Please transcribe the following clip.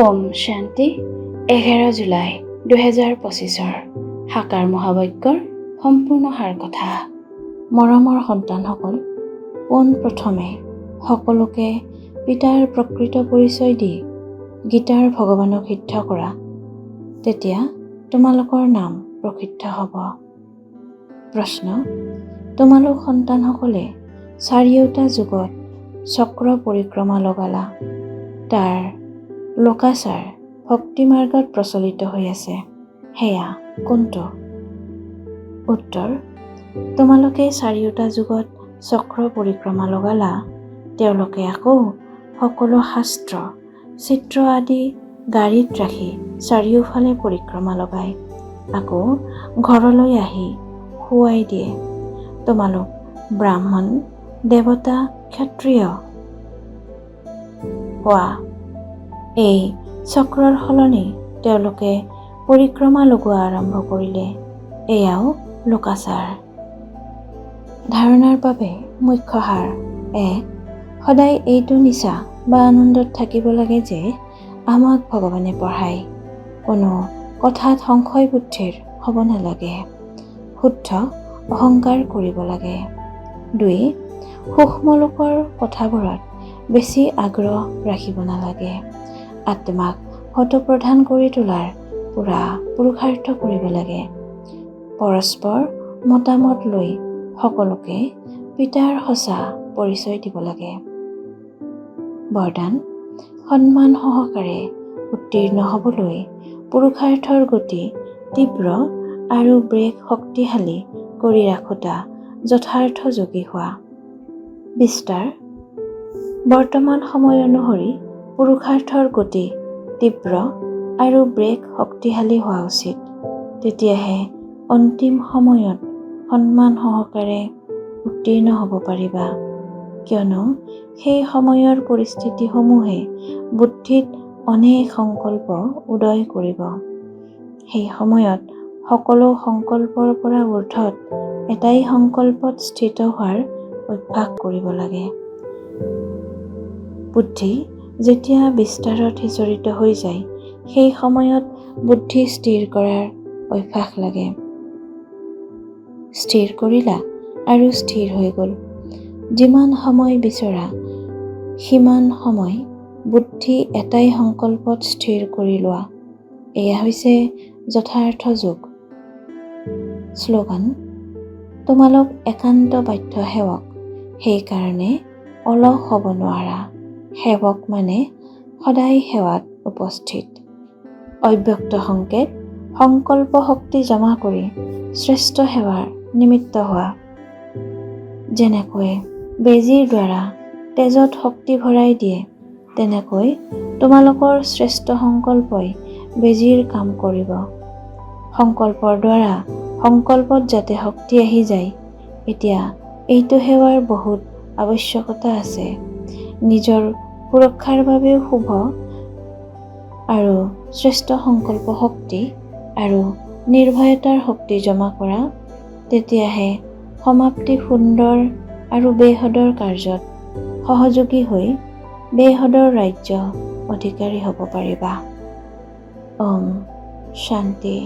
ওম শান্তি 11 জুলাই 2025 সাকাৰ মহাবাক্যৰ সম্পূৰ্ণ সাৰ কথা। মৰমৰ সন্তানসকল, পোনপ্ৰথমে সকলোকে পিতাৰ প্ৰকৃত পৰিচয় দি গীতাৰ ভগৱানক সিদ্ধ কৰা, তেতিয়া তোমালোকৰ নাম প্ৰসিদ্ধ হ'ব। প্ৰশ্ন: তোমালোক সন্তানসকলে চাৰিওটা যুগত চক্ৰ পৰিক্ৰমা লগালা, তাৰ লোকাচাৰ ভক্তি মাৰ্গত প্ৰচলিত হৈ আছে, সেয়া কোনটো? উত্তৰ: তোমালোকে চাৰিওটা যুগত চক্ৰ পৰিক্ৰমা লগালা, তেওঁলোকে আকৌ সকলো শাস্ত্ৰ চিত্ৰ আদি গাড়ীত ৰাখি চাৰিওফালে পৰিক্ৰমা লগায়, আকৌ ঘৰলৈ আহি শুৱাই দিয়ে। তোমালোক ব্ৰাহ্মণ, দেৱতা, ক্ষত্ৰিয় হোৱা। এই চক্ৰৰ সলনি তেওঁলোকে পৰিক্ৰমা লগোৱা আৰম্ভ কৰিলে, এয়াও লোকাচাৰ। ধাৰণাৰ বাবে মুখ্য সাৰ: 1. সদায় এইটো নিচা বা আনন্দত থাকিব লাগে যে আমাক ভগৱানে পঢ়ায়, কোনো কথাত সংশয় বুদ্ধিৰ হ'ব নালাগে, শুদ্ধ অহংকাৰ কৰিব লাগে। 2. সূক্ষ্ম লোকৰ কথাবোৰত বেছি আগ্ৰহ ৰাখিব নালাগে, আত্মাক শতপ্ৰধান কৰি তোলাৰ পুৰা পুৰুষাৰ্থ কৰিব লাগে। পৰস্পৰ মতামত লৈ সকলোকে পিতাৰ সঁচা পৰিচয় দিব লাগে। বৰদান: সন্মান সহকাৰে উত্তীৰ্ণ হ'বলৈ পুৰুষাৰ্থৰ গতি তীব্ৰ আৰু ব্ৰেক শক্তিশালী কৰি ৰাখোতা যথাৰ্থ যোগী হোৱা। বিস্তাৰ: বৰ্তমান সময় অনুসৰি পুৰুষাৰ্থৰ গতি তীব্ৰ আৰু ব্ৰেক শক্তিশালী হোৱা উচিত, তেতিয়াহে অন্তিম সময়ত সন্মান সহকাৰে উত্তীৰ্ণ হ'ব পাৰিবা, কিয়নো সেই সময়ৰ পৰিস্থিতিসমূহে বুদ্ধিত অনেক সংকল্প উদয় কৰিব। সেই সময়ত সকলো সংকল্পৰ পৰা ঊৰ্ধত এটাই সংকল্পত স্থিত হোৱাৰ অভ্যাস কৰিব লাগে। বুদ্ধি যেতিয়া বিস্তাৰত সিঁচৰিত হৈ যায়, সেই সময়ত বুদ্ধি স্থিৰ কৰাৰ অভ্যাস লাগে। স্থিৰ কৰিলা আৰু স্থিৰ হৈ গ'ল। যিমান সময় বিচৰা সিমান সময় বুদ্ধি এটাই সংকল্পত স্থিৰ কৰি লোৱা, এয়া হৈছে যথাৰ্থ যোগ। শ্লোগান: তোমালোক একান্ত বাধ্য সেৱক, সেইকাৰণে অলস হ'ব নোৱাৰা। সেৱক মানে সদায় সেৱাত উপস্থিত। অব্যক্ত সংকেত: সংকল্প শক্তি জমা কৰি শ্ৰেষ্ঠ সেৱাৰ নিমিত্ত হোৱা। যেনেকৈ বেজীৰ দ্বাৰা তেজত শক্তি ভৰাই দিয়ে, তেনেকৈ তোমালোকৰ শ্ৰেষ্ঠ সংকল্পই বেজীৰ কাম কৰিব। সংকল্পৰ দ্বাৰা সংকল্পত যাতে শক্তি আহি যায়, এতিয়া এইটো সেৱাৰ বহুত আৱশ্যকতা আছে। নিজৰ সুৰক্ষাৰ বাবেও শুভ আৰু শ্ৰেষ্ঠ সংকল্প শক্তি আৰু নিৰ্ভয়তাৰ শক্তি জমা কৰা, তেতিয়াহে সমাপ্তি সুন্দৰ আৰু বেহদৰ কাৰ্যত সহযোগী হৈ বেহদৰ ৰাজ্য অধিকাৰী হ'ব পাৰিবা। ওম শান্তি।